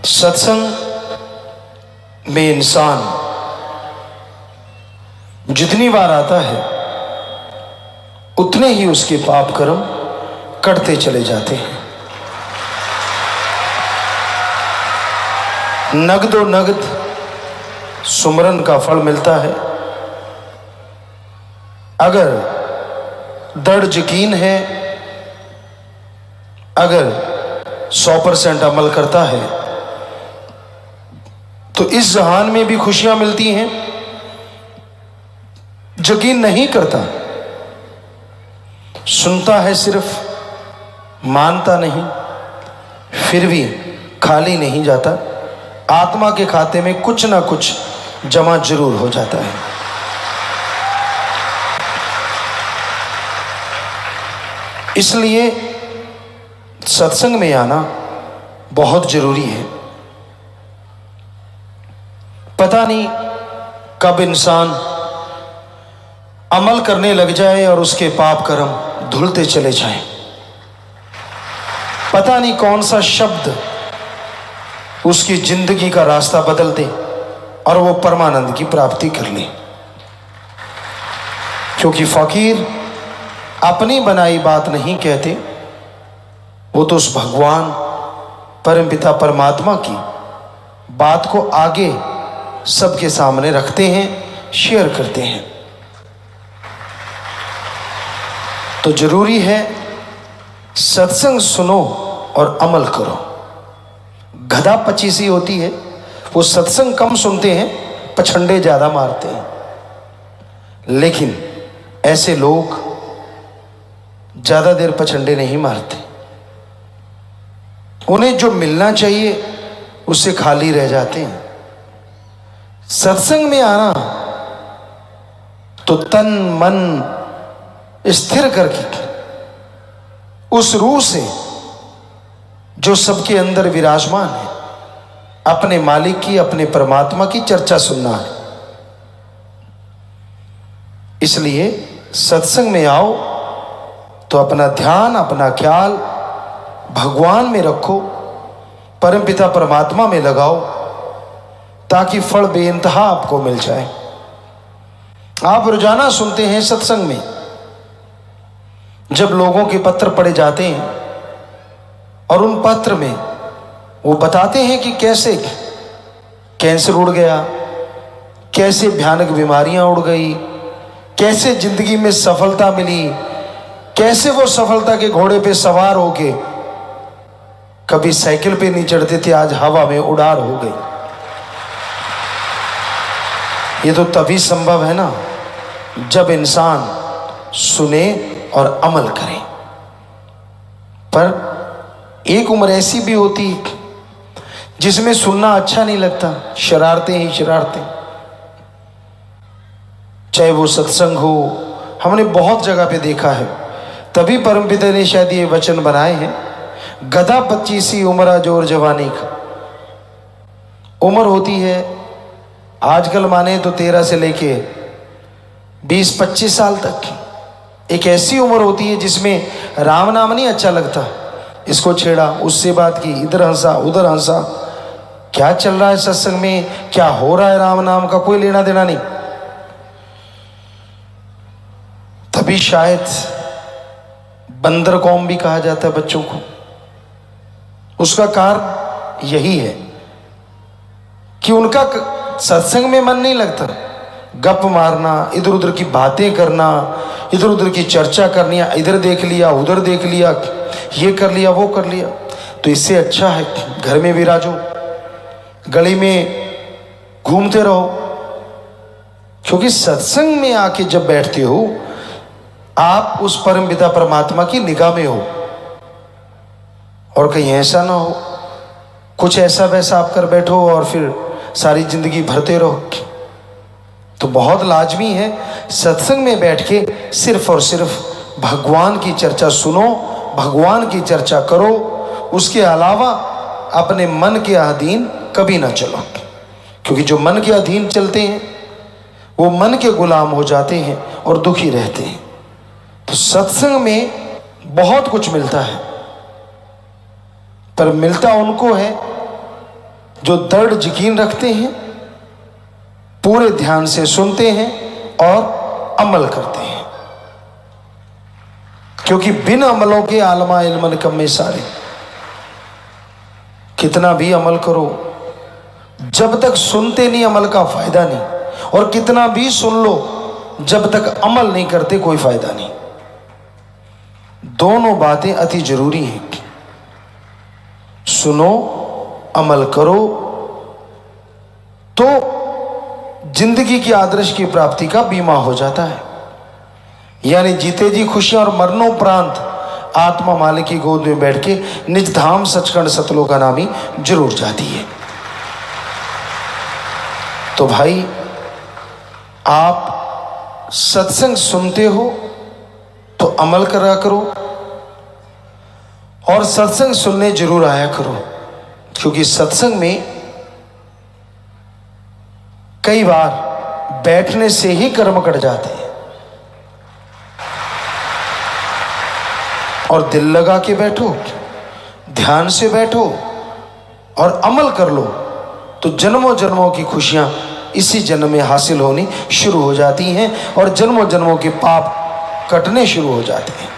सत्संग में इंसान जितनी बार आता है उतने ही उसके पाप कर्म कटते चले जाते हैं। नगदो नगद सुमरन का फल मिलता है। अगर दृढ़ यकीन है, अगर 100% अमल करता है तो इस जहान में भी खुशियां मिलती हैं। यकीन नहीं करता, सुनता है सिर्फ, मानता नहीं, फिर भी खाली नहीं जाता। आत्मा के खाते में कुछ ना कुछ जमा जरूर हो जाता है। इसलिए सत्संग में आना बहुत जरूरी है। पता नहीं कब इंसान अमल करने लग जाए और उसके पाप कर्म धुलते चले जाएं। पता नहीं कौन सा शब्द उसकी जिंदगी का रास्ता बदल दे और वो परमानंद की प्राप्ति कर ले। क्योंकि फकीर अपनी बनाई बात नहीं कहते, वो तो उस भगवान परमपिता परमात्मा की बात को आगे सबके सामने रखते हैं, शेयर करते हैं। तो जरूरी है सत्संग सुनो और अमल करो। गधा पचीसी होती है, वो सत्संग कम सुनते हैं, पछंडे ज्यादा मारते हैं। लेकिन ऐसे लोग ज्यादा देर पछंडे नहीं मारते। उन्हें जो मिलना चाहिए उससे खाली रह जाते हैं। सत्संग में आना तो तन मन स्थिर करके उस रूह से जो सबके अंदर विराजमान है, अपने मालिक की, अपने परमात्मा की चर्चा सुनना है। इसलिए सत्संग में आओ तो अपना ध्यान, अपना ख्याल भगवान में रखो, परमपिता परमात्मा में लगाओ, ताकि फल बेइंतहा आपको मिल जाए। आप रोजाना सुनते हैं सत्संग में जब लोगों के पत्र पढ़े जाते हैं और उन पत्र में वो बताते हैं कि कैसे कैंसर उड़ गया, कैसे भयानक बीमारियां उड़ गई, कैसे जिंदगी में सफलता मिली, कैसे वो सफलता के घोड़े पे सवार होके कभी साइकिल पे नहीं चढ़ते थे, आज हवा में उड़ार हो गई। ये तो तभी संभव है ना जब इंसान सुने और अमल करे। पर एक उम्र ऐसी भी होती है जिसमें सुनना अच्छा नहीं लगता, शरारतें ही शरारतें। चाहे वो सत्संग हो, हमने बहुत जगह पे देखा है। तभी परमपिता ने शायद ये वचन बनाए हैं, गधा पच्चीसी उम्र जोर जवानी का। उम्र होती है आजकल माने तो 13 से लेके 20-25 साल तक। एक ऐसी उम्र होती है जिसमें राम नाम नहीं अच्छा लगता, इसको छेड़ा, उससे बात की, इधर हंसा उधर हंसा। क्या चल रहा है सत्संग में, क्या हो रहा है, राम नाम का कोई लेना देना नहीं। तभी शायद बंदर कौम भी कहा जाता है बच्चों को। उसका कारण यही है कि उनका सत्संग में मन नहीं लगता। गप मारना, इधर उधर की बातें करना, इधर उधर की चर्चा करनी, इधर देख लिया उधर देख लिया, ये कर लिया वो कर लिया। तो इससे अच्छा है घर में विराजो, गली में घूमते रहो। क्योंकि सत्संग में आके जब बैठते हो आप उस परमपिता परमात्मा की निगाह में हो। और कहीं ऐसा ना हो कुछ ऐसा वैसा आप कर बैठो और फिर सारी जिंदगी भरते रहो। तो बहुत लाजमी है सत्संग में बैठ के सिर्फ और सिर्फ भगवान की चर्चा सुनो, भगवान की चर्चा करो। उसके अलावा अपने मन के अधीन कभी ना चलो। क्योंकि जो मन के अधीन चलते हैं वो मन के गुलाम हो जाते हैं और दुखी रहते हैं। तो सत्संग में बहुत कुछ मिलता है, पर मिलता उनको है जो दृढ़ यकीन रखते हैं, पूरे ध्यान से सुनते हैं और अमल करते हैं। क्योंकि बिन अमलों के आलमा इल्मन कम में सारे, कितना भी अमल करो जब तक सुनते नहीं अमल का फायदा नहीं, और कितना भी सुन लो जब तक अमल नहीं करते कोई फायदा नहीं। दोनों बातें अति जरूरी हैं। सुनो, अमल करो, तो जिंदगी की आदर्श की प्राप्ति का बीमा हो जाता है। यानी जीते जी खुशियां और मरणोपरांत आत्मा मालिक की गोद में बैठ के निज धाम सचखंड सतलोक का नामी जरूर जाती है। तो भाई, आप सत्संग सुनते हो तो अमल करा करो, और सत्संग सुनने जरूर आया करो। क्योंकि सत्संग में कई बार बैठने से ही कर्म कट जाते हैं, और दिल लगा के बैठो, ध्यान से बैठो और अमल कर लो, तो जन्मों जन्मों की खुशियां इसी जन्म में हासिल होनी शुरू हो जाती हैं, और जन्मों जन्मों के पाप कटने शुरू हो जाते हैं।